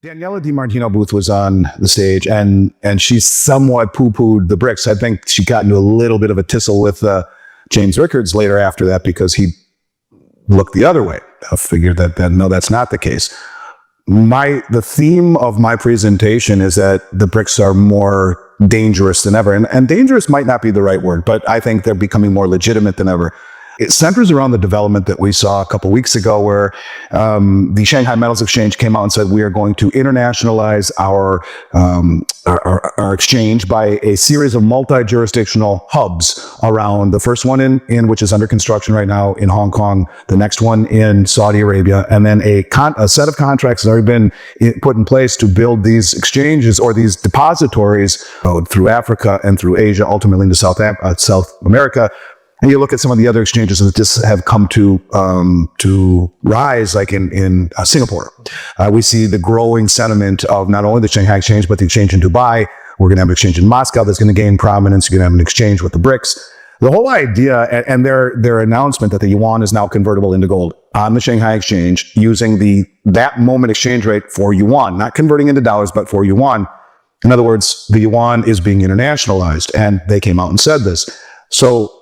Daniela DiMartino Booth was on the stage, and she somewhat poo-pooed the BRICS. I think she got into a little bit of a tussle with James Rickards later after that because he looked the other way. I figured that no, that's not the case. The theme of my presentation is that the BRICS are more dangerous than ever, and dangerous might not be the right word, but I think they're becoming more legitimate than ever. It centers around the development that we saw a couple weeks ago where the Shanghai Metals Exchange came out and said we are going to internationalize our exchange by a series of multi-jurisdictional hubs around. The first one in which is under construction right now in Hong Kong, the next one in Saudi Arabia, and then a set of contracts has already been put in place to build these exchanges or these depositories through Africa and through Asia, ultimately into South America. And you look at some of the other exchanges that just have come to rise, like in Singapore. We see the growing sentiment of not only the Shanghai Exchange, but the exchange in Dubai. We're going to have an exchange in Moscow that's going to gain prominence. You're going to have an exchange with the BRICS. The whole idea and their announcement that the yuan is now convertible into gold on the Shanghai Exchange using that moment exchange rate for yuan, not converting into dollars, but for yuan. In other words, the yuan is being internationalized, and they came out and said this. So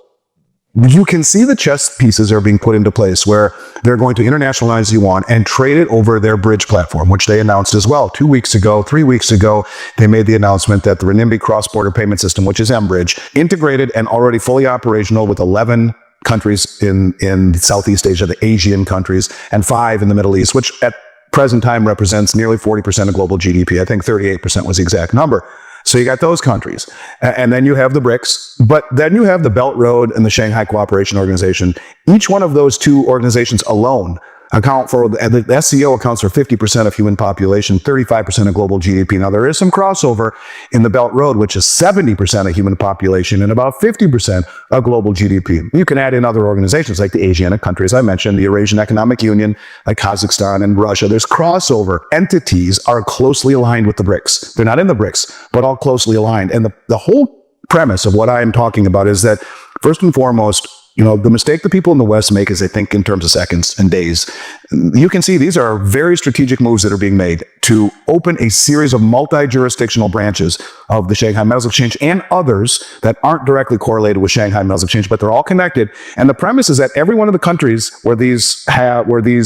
you can see the chess pieces are being put into place where they're going to internationalize yuan and trade it over their bridge platform, which they announced as well. 3 weeks ago, they made the announcement that the renminbi cross-border payment system, which is mBridge, integrated and already fully operational with 11 countries in Southeast Asia, the Asian countries, and 5 in the Middle East, which at present time represents nearly 40% of global GDP. I think 38% was the exact number. So you got those countries, and then you have the BRICS, but then you have the Belt Road and the Shanghai Cooperation Organization. Each one of those two organizations alone account for, the SCO accounts for 50% of human population, 35% of global GDP. Now, there is some crossover in the Belt Road, which is 70% of human population and about 50% of global GDP. You can add in other organizations like the Asianic countries I mentioned, the Eurasian Economic Union, like Kazakhstan and Russia. There's crossover. Entities are closely aligned with the BRICS. They're not in the BRICS, but all closely aligned. And the whole premise of what I am talking about is that, first and foremost, the mistake the people in the West make is they think in terms of seconds and days. You can see these are very strategic moves that are being made to open a series of multi-jurisdictional branches of the Shanghai Metals Exchange and others that aren't directly correlated with Shanghai Metals Exchange, but they're all connected. And the premise is that every one of the countries where these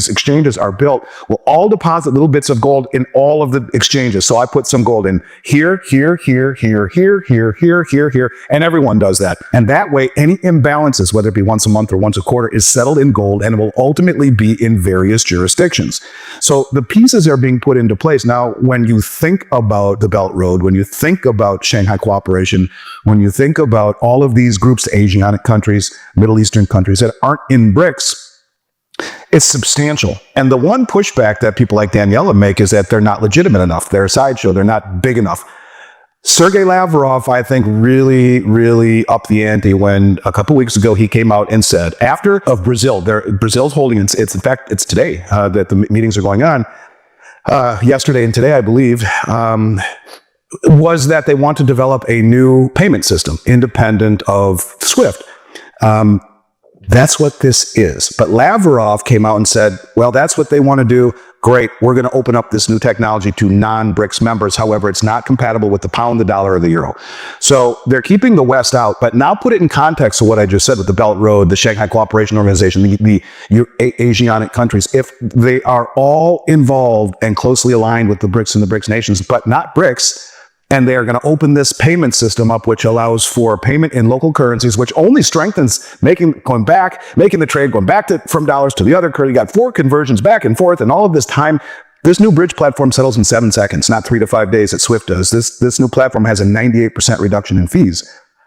exchanges are built will all deposit little bits of gold in all of the exchanges. So I put some gold in here, and everyone does that. And that way, any imbalances, whether it be once a month or once a quarter, is settled in gold, and it will ultimately be in various jurisdictions. So the pieces are being put into place. Now, when you think about the Belt Road, when you think about Shanghai Cooperation, when you think about all of these groups, Asianic countries, Middle Eastern countries that aren't in BRICS, it's substantial. And the one pushback that people like Daniela make is that they're not legitimate enough. They're a sideshow. They're not big enough. Sergey Lavrov, I think, really upped the ante when a couple weeks ago he came out and said, after of Brazil, Brazil's holding, in fact, it's today that the meetings are going on, yesterday and today, I believe, was that they want to develop a new payment system independent of SWIFT. That's what this is. But Lavrov came out and said, well, that's what they want to do. Great. We're going to open up this new technology to non-BRICS members. However, it's not compatible with the pound, the dollar, or the euro. So they're keeping the West out. But now put it in context of what I just said with the Belt Road, the Shanghai Cooperation Organization, the Asianic countries. If they are all involved and closely aligned with the BRICS and the BRICS nations, but not BRICS, and they are going to open this payment system up, which allows for payment in local currencies, which only strengthens making the trade going back from dollars to the other currency. You got 4 conversions back and forth, and all of this time. This new bridge platform settles in 7 seconds, not 3 to 5 days that SWIFT does. This new platform has a 98% reduction in fees.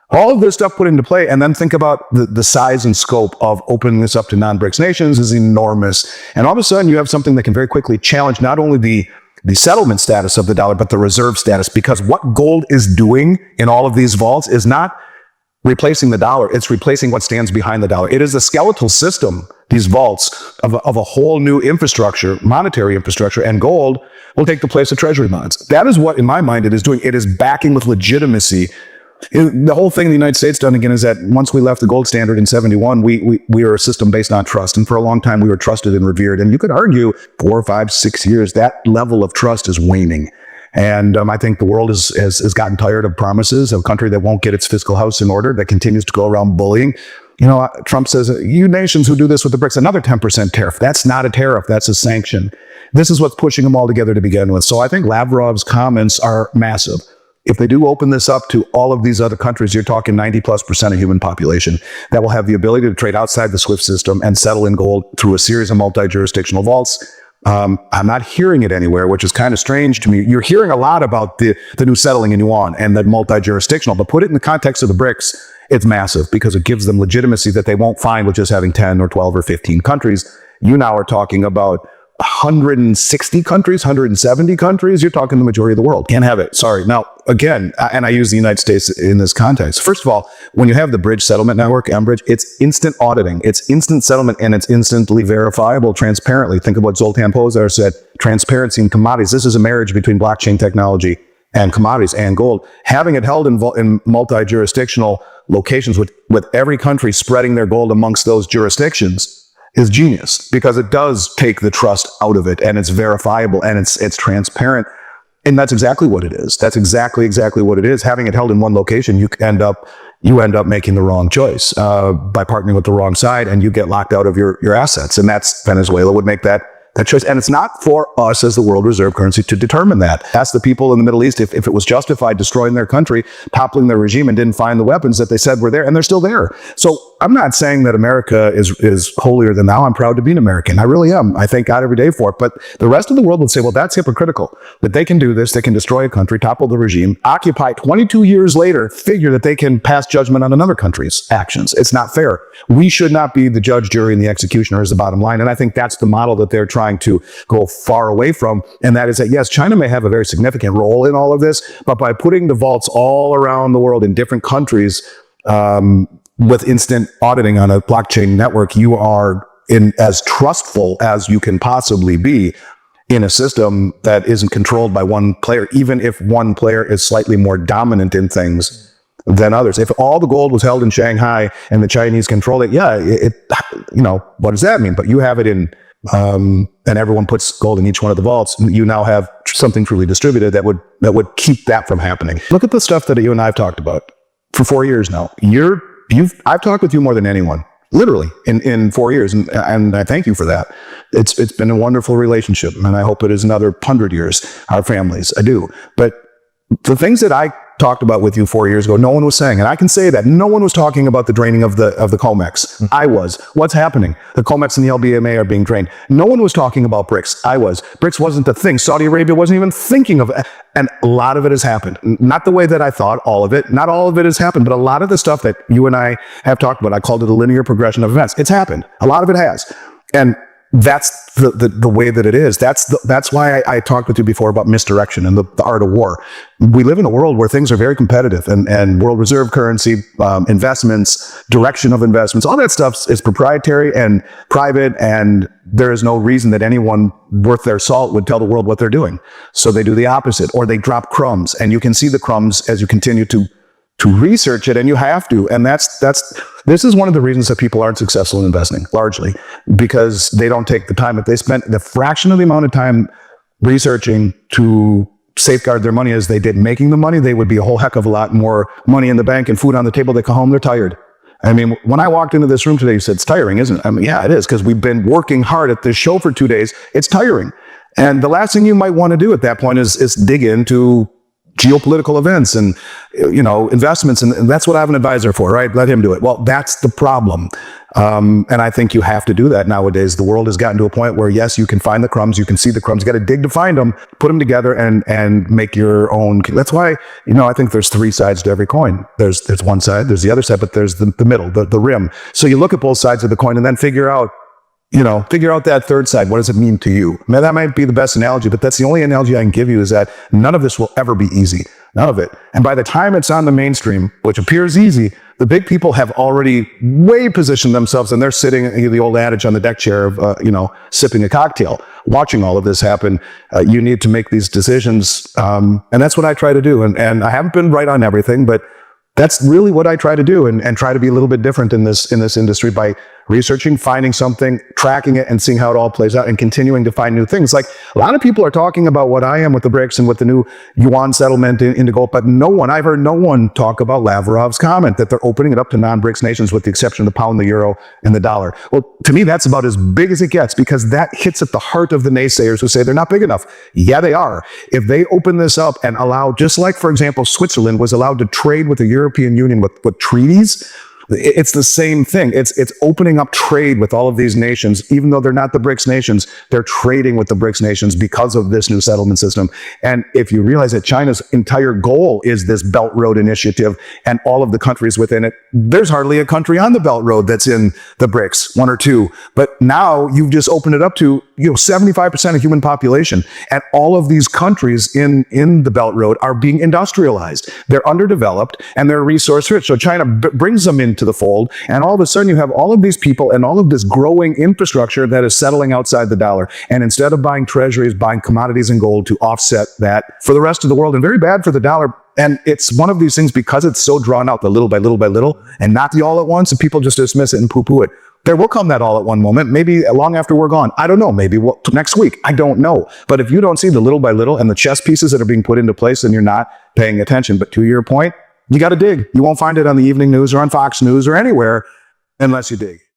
All of this stuff put into play, and then think about the size and scope of opening this up to non-BRICS nations is enormous. And all of a sudden, you have something that can very quickly challenge not only the settlement status of the dollar, but the reserve status, because what gold is doing in all of these vaults is not replacing the dollar. It's replacing what stands behind the dollar. It is a skeletal system, these vaults, of a whole new infrastructure, monetary infrastructure, and gold will take the place of treasury bonds. That is what, in my mind, it is doing. It is backing with legitimacy The whole thing the United States done again is that once we left the gold standard in 71, we were a system based on trust. And for a long time, we were trusted and revered. And you could argue 4, 5, 6 years, that level of trust is waning. And I think the world has gotten tired of promises of a country that won't get its fiscal house in order, that continues to go around bullying. You know, Trump says, you nations who do this with the BRICS, another 10% tariff. That's not a tariff. That's a sanction. This is what's pushing them all together to begin with. So I think Lavrov's comments are massive. If they do open this up to all of these other countries, you're talking 90+% of human population that will have the ability to trade outside the SWIFT system and settle in gold through a series of multi-jurisdictional vaults. I'm not hearing it anywhere, which is kind of strange to me. You're hearing a lot about the new settling in yuan and the multi-jurisdictional, but put it in the context of the BRICS, it's massive because it gives them legitimacy that they won't find with just having 10 or 12 or 15 countries. You now are talking about 160 countries, 170 countries. You're talking the majority of the world. Can't have it. Sorry. Now, again, and I use the United States in this context. First of all, when you have the bridge settlement network, mBridge, it's instant auditing. It's instant settlement, and it's instantly verifiable transparently. Think of what Zoltan Pozsar said, transparency in commodities. This is a marriage between blockchain technology and commodities and gold. Having it held in multi-jurisdictional locations with every country spreading their gold amongst those jurisdictions is genius, because it does take the trust out of it, and it's verifiable, and it's transparent. And that's exactly what it is. That's exactly what it is. Having it held in one location, you end up making the wrong choice by partnering with the wrong side, and you get locked out of your assets. And that's Venezuela would make that choice. And it's not for us as the world reserve currency to determine that. Ask the people in the Middle East if it was justified destroying their country, toppling their regime, and didn't find the weapons that they said were there, and they're still there. So I'm not saying that America is holier than thou. I'm proud to be an American. I really am. I thank God every day for it. But the rest of the world would say, well, that's hypocritical, that they can do this. They can destroy a country, topple the regime, occupy 22 years later, figure that they can pass judgment on another country's actions. It's not fair. We should not be the judge, jury, and the executioner is the bottom line. And I think that's the model that they're trying to go far away from. And that is that, yes, China may have a very significant role in all of this, but by putting the vaults all around the world in different countries, with instant auditing on a blockchain network, you are as trustful as you can possibly be in a system that isn't controlled by one player, even if one player is slightly more dominant in things than others. If all the gold was held in Shanghai and the Chinese controlled it, what does that mean? But you have it in, and everyone puts gold in each one of the vaults, and you now have something truly distributed that would keep that from happening. Look at the stuff that you and I have talked about for 4 years now. I've talked with you more than anyone, literally, in 4 years, and I thank you for that. It's been a wonderful relationship, and I hope it is another 100 years, our families. I do. But the things that I talked about with you 4 years ago, no one was saying, and I can say that no one was talking about the draining of the COMEX. I was. What's happening? The COMEX and the LBMA are being drained. No one was talking about BRICS. I was. BRICS wasn't the thing. Saudi Arabia wasn't even thinking of it. And a lot of it has happened. Not the way that I thought, all of it. Not all of it has happened, but a lot of the stuff that you and I have talked about, I called it a linear progression of events. It's happened. A lot of it has. And that's the way that it is. That's why I talked with you before about misdirection and the art of war. We live in a world where things are very competitive, and world reserve currency, investments, direction of investments, all that stuff is proprietary and private, and there is no reason that anyone worth their salt would tell the world what they're doing. So they do the opposite, or they drop crumbs, and you can see the crumbs as you continue to research it, and you have to. And this is one of the reasons that people aren't successful in investing, largely because they don't take the time. If they spent the fraction of the amount of time researching to safeguard their money as they did making the money, they would be a whole heck of a lot more money in the bank and food on the table. They come home, they're tired. I mean, when I walked into this room today, you said, it's tiring, isn't it? I mean, yeah, it is, because we've been working hard at this show for 2 days. It's tiring. And the last thing you might want to do at that point is dig into geopolitical events and, investments. And that's what I have an advisor for, right? Let him do it. Well, that's the problem. And I think you have to do that nowadays. The world has gotten to a point where, yes, you can find the crumbs, you can see the crumbs, you got to dig to find them, put them together and make your own. That's why, I think there's 3 sides to every coin. There's one side, there's the other side, but there's the middle, the rim. So you look at both sides of the coin and then figure out that third side. What does it mean to you? Now, that might be the best analogy, but that's the only analogy I can give you, is that none of this will ever be easy. None of it. And by the time it's on the mainstream, which appears easy, the big people have already way positioned themselves, and they're sitting, the old adage, on the deck chair of, sipping a cocktail, watching all of this happen. You need to make these decisions. And that's what I try to do. And I haven't been right on everything, but That's really what I try to do, and try to be a little bit different in this industry by researching, finding something, tracking it, and seeing how it all plays out, and continuing to find new things. Like, a lot of people are talking about what I am with the BRICS and with the new yuan settlement into gold, but I've heard no one talk about Lavrov's comment that they're opening it up to non-BRICS nations with the exception of the pound, the euro, and the dollar. Well, to me, that's about as big as it gets, because that hits at the heart of the naysayers who say they're not big enough. Yeah, they are. If they open this up and allow, just like, for example, Switzerland was allowed to trade with the European Union with treaties, it's the same thing. It's opening up trade with all of these nations, even though they're not the BRICS nations. They're trading with the BRICS nations because of this new settlement system. And if you realize that China's entire goal is this Belt Road Initiative and all of the countries within it, there's hardly a country on the Belt Road that's in the BRICS, one or two. But now you've just opened it up to 75% of human population, and all of these countries in the Belt Road are being industrialized. They're underdeveloped and they're resource rich. So China brings them into the fold, and all of a sudden you have all of these people and all of this growing infrastructure that is settling outside the dollar. And instead of buying treasuries, buying commodities and gold to offset that for the rest of the world, and very bad for the dollar. And it's one of these things, because it's so drawn out, the little by little by little, and not the all at once, and people just dismiss it and poo-poo it. There will come that all at one moment, maybe long after we're gone. I don't know, maybe next week. I don't know. But if you don't see the little by little and the chess pieces that are being put into place, then you're not paying attention. But to your point, you got to dig. You won't find it on the evening news or on Fox News or anywhere unless you dig.